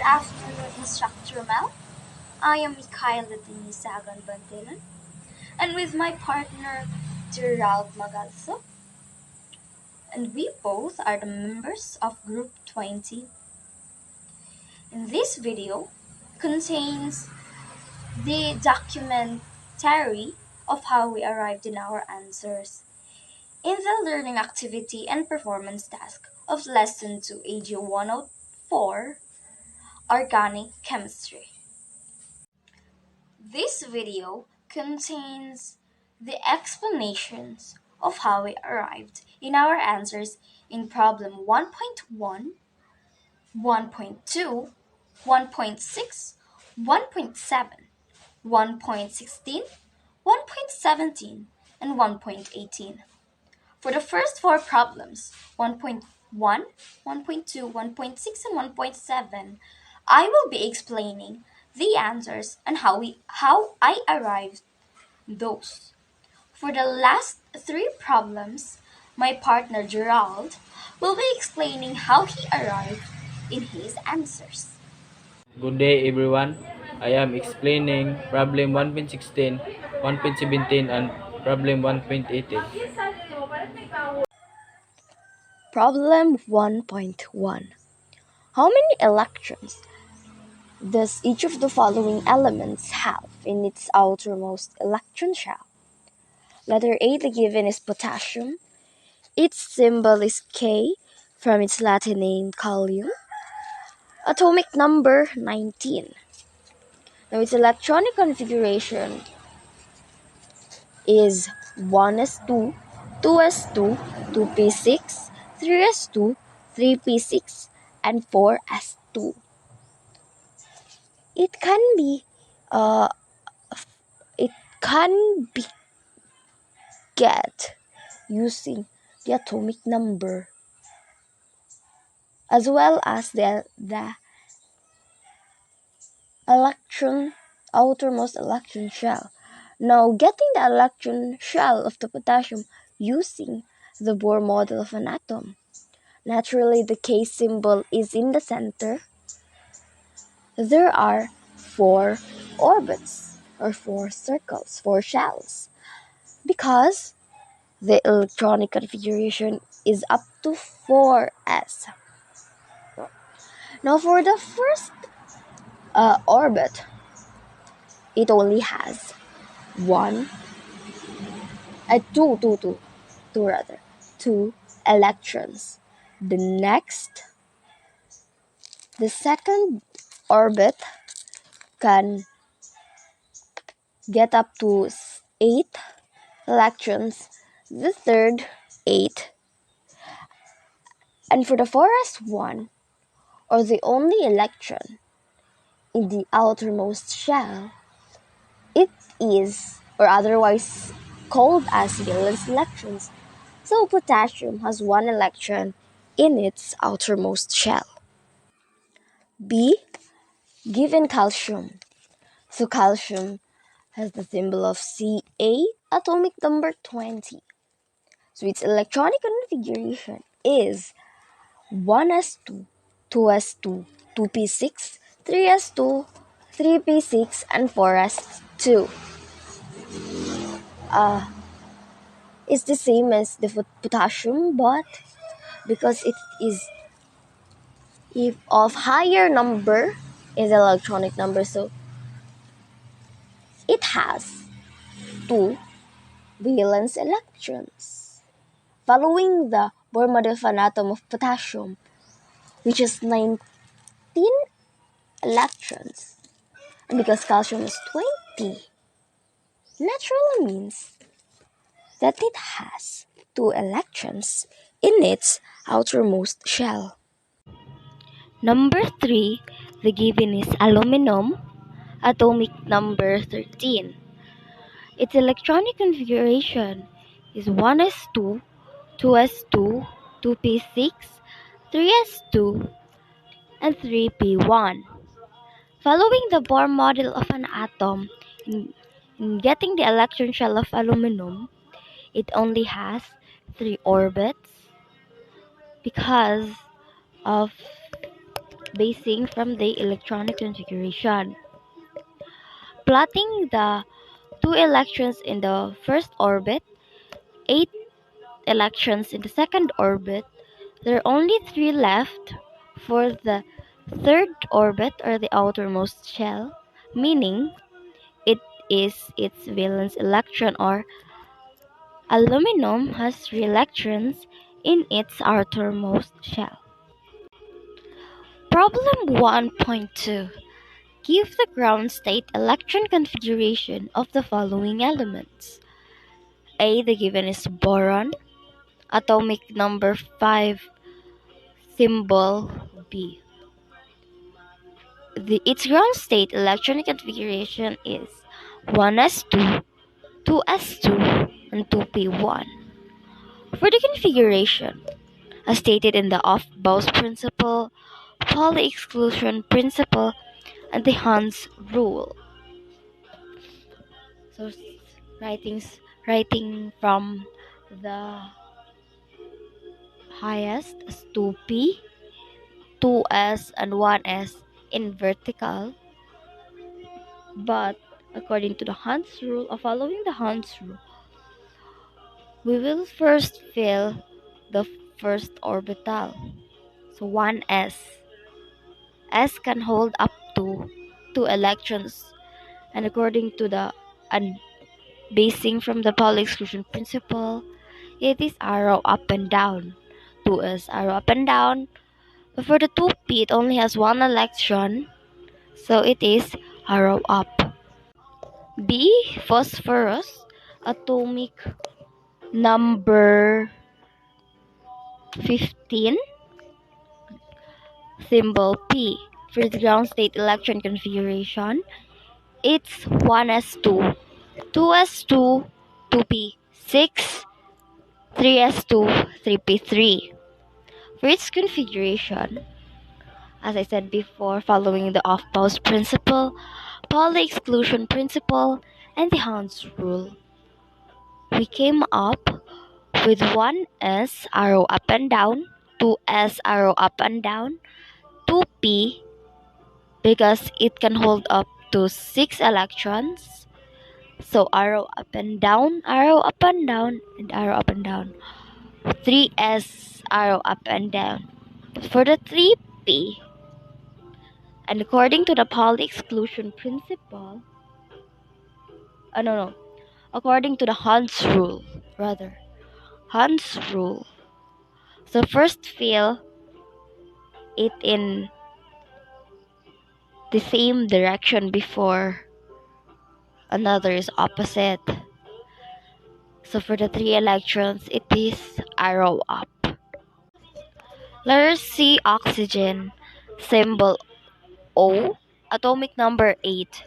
afternoon, Instructor Mel. I am Mikhaila Dinisagan Bantilan, and with my partner, Gerald Magalso, and we both are the members of Group 20. In this video contains the documentary of how we arrived in our answers in the learning activity and performance task of Lesson 2, AG 104, Organic Chemistry. This video contains the explanations of how we arrived in our answers in problem 1.1, 1.2, 1.6, 1.7, 1.16, 1.17, and 1.18. For the first four problems, 1.1, 1.2, 1.6, and 1.7, I will be explaining the answers and how I arrived those. For the last three problems, my partner Gerald will be explaining how he arrived in his answers. Good day everyone. I am explaining problem 1.16, 1.17 and problem 1.18. Problem 1.1. How many electrons does each of the following elements have in its outermost electron shell? Letter A, the given is potassium. Its symbol is K from its Latin name Kalium. Atomic number 19. Now its electronic configuration is 1s2, 2s2, 2p6, 3s2, 3p6, and 4s2. It can be uh it can be get using the atomic number as well as the outermost electron shell. Now, getting the electron shell of the potassium using the Bohr model of an atom. Naturally, the K symbol is in the center. There are four orbits, or four circles, four shells, because the electronic configuration is up to 4s. Now, for the first orbit, it only has two electrons. The second orbit can get up to 8 electrons. The third, 8. And for the forest one, or the only electron in the outermost shell, it is, or otherwise called as valence electrons. So potassium has one electron in its outermost shell. B, given calcium. So calcium has the symbol of Ca, atomic number 20. So its electronic configuration is 1s2, 2s2, 2p6, 3s2, 3p6, and 4s2. It's the same as the potassium, but because it is of higher number in the electronic number, so it has two valence electrons. Following the Bohr model of an atom of potassium, which is 19 electrons, and because calcium is 20, naturally means that it has two electrons in its outermost shell. Number 3, the given is aluminum, atomic number 13. Its electronic configuration is 1s2, 2s2, 2p6, 3s2, and 3p1. Following the Bohr model of an atom, in getting the electron shell of aluminum, it only has 3 orbits because of basing from the electronic configuration. Plotting the two electrons in the first orbit, eight electrons in the second orbit, there are only three left for the third orbit or the outermost shell, meaning it is its valence electron, or aluminum has three electrons in its outermost shell. Problem 1.2. Give the ground state electron configuration of the following elements. A. The given is boron, atomic number 5, symbol B. Its ground state electronic configuration is 1s2, 2s2, and 2p1. For the configuration, as stated in the Aufbau's principle, Pauli exclusion principle, and the Hans rule. So writing from the highest as 2p, 2s, and 1s in vertical, but according to the Hans rule, or following the Hans rule, we will first fill the first orbital. So 1s. S can hold up to 2 electrons, and according to the and basing from the Pauli exclusion principle, it is arrow up and down. 2s arrow up and down. But for the 2p, it only has 1 electron, so it is arrow up. B. Phosphorus, atomic number 15, symbol P. For the ground state electron configuration, it's 1s2, 2s2, 2p6, 3s2, 3p3. For its configuration, as I said before, following the Aufbau's principle, Pauli exclusion principle, and the Hans rule, we came up with 1s arrow up and down, 2s arrow up and down, 2p because it can hold up to 6 electrons. So arrow up and down, arrow up and down, and arrow up and down. 3s arrow up and down. For the 3p, and according to the Pauli exclusion principle, no, according to the Hans rule, Hans rule. So first fill it in the same direction before another is opposite. So for the 3 electrons, it is arrow up. Letter C, oxygen, symbol O, atomic number 8.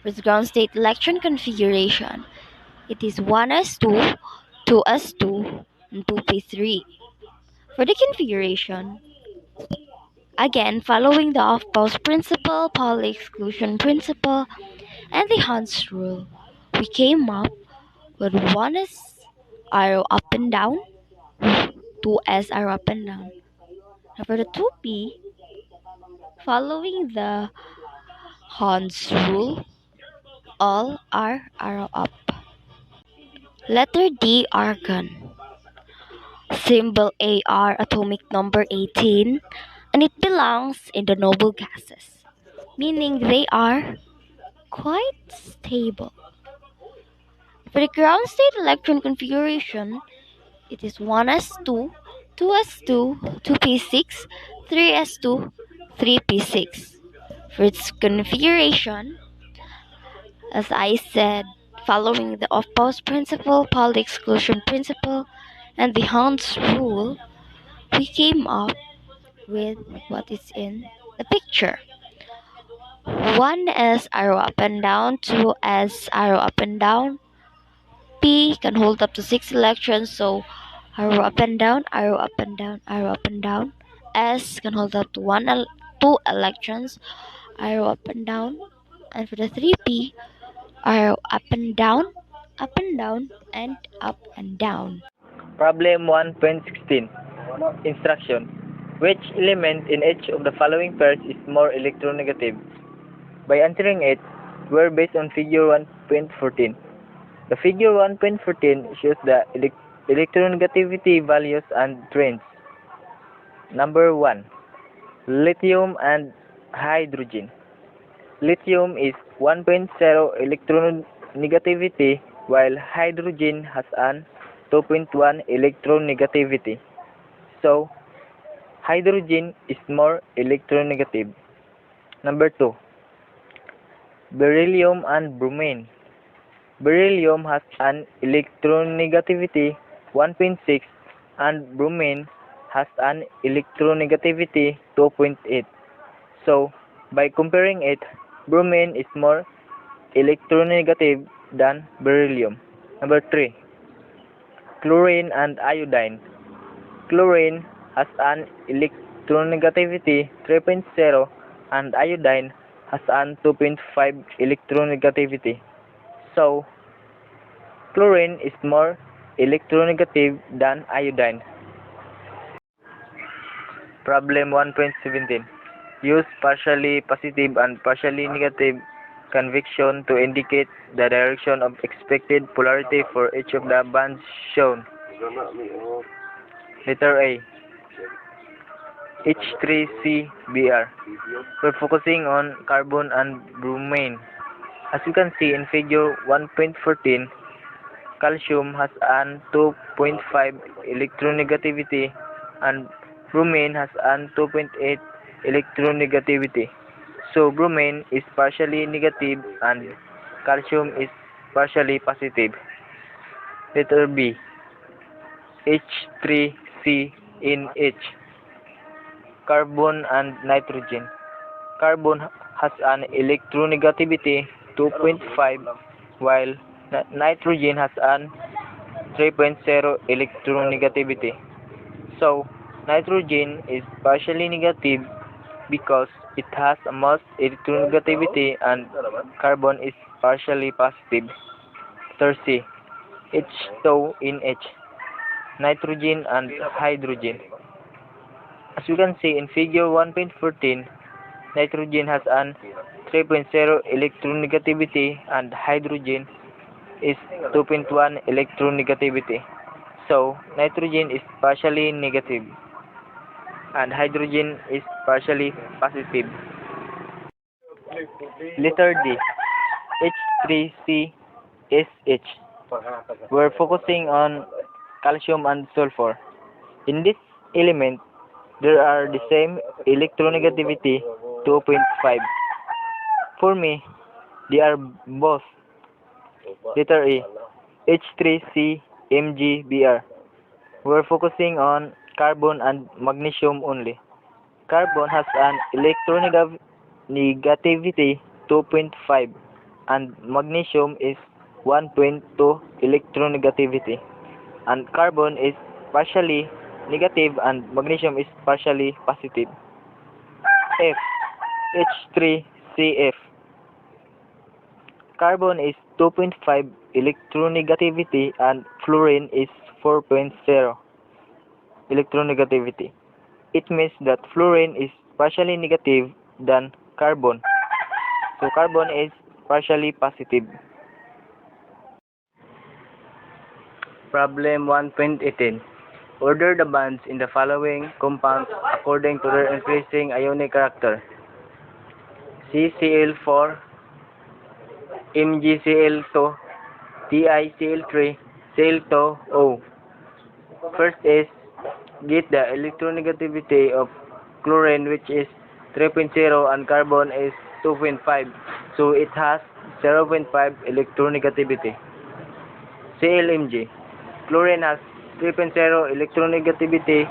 For the ground state electron configuration, it is 1s2, 2s2, and 2p3. For the configuration, again following the Aufbau's principle, Pauli exclusion principle, and the Hans rule, we came up with 1s arrow up and down, 2s arrow up and down. Now for the 2p, following the Hans rule, all are arrow up. Letter D, argon, symbol AR, atomic number 18, and it belongs in the noble gases, meaning they are quite stable. For the ground state electron configuration, it is 1s2, 2s2, 2p6, 3s2, 3p6. For its configuration, as I said, following the Aufbau's principle, Pauli exclusion principle, and the Hans rule, we came up with what is in the picture. 1s arrow up and down, 2s arrow up and down. P can hold up to 6 electrons, so arrow up and down, arrow up and down, arrow up and down. S can hold up to 2 electrons, arrow up and down. And for the 3p, arrow up and down, and up and down. Problem 1.16. Instruction. Which element in each of the following pairs is more electronegative? By answering it, we're based on figure 1.14. The figure 1.14 shows the electronegativity values and trends. Number 1. Lithium and hydrogen. Lithium is 1.0 electronegativity while hydrogen has an 2.1 electronegativity. So, hydrogen is more electronegative. Number 2. Beryllium and bromine. Beryllium has an electronegativity 1.6 and bromine has an electronegativity 2.8. So, by comparing it, bromine is more electronegative than beryllium. Number 3. Chlorine and iodine. Chlorine has an electronegativity 3.0 and iodine has an 2.5 electronegativity. So, chlorine is more electronegative than iodine. Problem 1.17. Use partially positive and partially negative convection to indicate the direction of expected polarity for each of the bands shown. Letter A. H3CBr. We're focusing on carbon and bromine. As you can see in figure 1.14, calcium has an 2.5 electronegativity and bromine has an 2.8 electronegativity. So bromine is partially negative and calcium is partially positive. Letter B. H3CNH. Carbon and nitrogen. Carbon has an electronegativity 2.5 while nitrogen has an 3.0 electronegativity. So, nitrogen is partially negative because it has a most electronegativity and carbon is partially positive. Letter C. H2NH. Nitrogen and hydrogen. As you can see in figure 1.14, nitrogen has an 3.0 electronegativity and hydrogen is 2.1 electronegativity. So, nitrogen is partially negative and hydrogen is partially positive. Letter D. H3CSH. We're focusing on calcium and sulfur. In this element, there are the same electronegativity 2.5. For me, they are both. Letter A. H3CMgBr. We're focusing on carbon and magnesium only. Carbon has an electronegativity 2.5 and magnesium is 1.2 electronegativity. And carbon is partially negative and magnesium is partially positive. F. H3CF. Carbon is 2.5 electronegativity and fluorine is 4.0 electronegativity. It means that fluorine is partially negative than carbon. So carbon is partially positive. Problem 1.18. Order the bonds in the following compounds according to their increasing ionic character. CCl4, MgCl2, TiCl3, Cl2O. First is get the electronegativity of chlorine, which is 3.0 and carbon is 2.5. So it has 0.5 electronegativity. ClMg. Chlorine has 3.0 electronegativity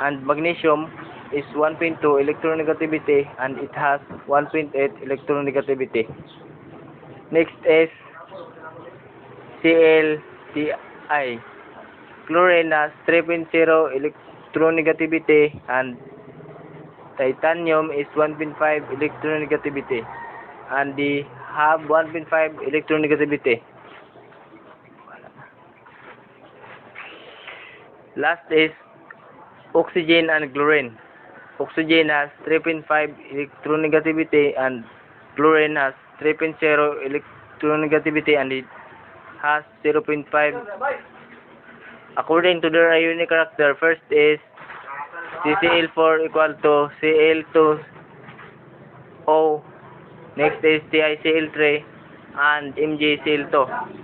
and magnesium is 1.2 electronegativity and it has 1.8 electronegativity. Next is ClCl. Chlorine has 3.0 electronegativity and titanium is 1.5 electronegativity and they have 1.5 electronegativity. Last is oxygen and chlorine. Oxygen has 3.5 electronegativity and chlorine has 3.0 electronegativity and it has 0.5. According to their ionic character, first is CCl4 equal to Cl2O, next is TiCl3 and MgCl2.